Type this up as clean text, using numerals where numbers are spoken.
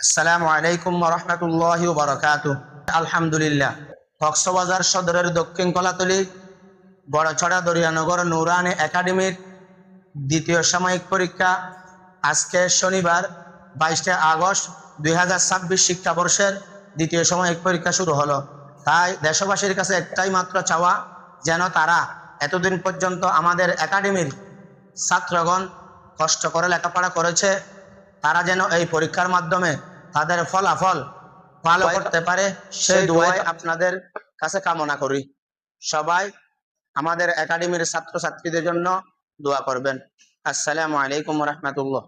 আসসালামু আলাইকুম ওয়া রাহমাতুল্লাহি ওয়া বারাকাতুহু। আলহামদুলিল্লাহ, কক্সবাজার সদরের দক্ষিণ কলাতলী বড়ছড়া দরিয়ানগর নুরানি একাডেমির দ্বিতীয় সাময়িক পরীক্ষা আজকে শনিবার 22 আগস্ট 2026 শিক্ষাবর্ষের দ্বিতীয় সাময়িক পরীক্ষা শুরু হলো। তাই দেশবাসীর কাছে একটাই মাত্র চাওয়া, যেন তারা এতদিন পর্যন্ত আমাদের একাডেমির ছাত্রগণ কষ্ট করে লেখাপড়া করেছে, তারা যেন এই পরীক্ষার মাধ্যমে তাদের ফলাফল ভালো করতে পারে, সেই দোয়াই আপনাদের কাছে কামনা করি। সবাই আমাদের একাডেমির ছাত্রছাত্রীদের জন্য দোয়া করবেন। আসসালামু আলাইকুম ওয়া রাহমাতুল্লাহ।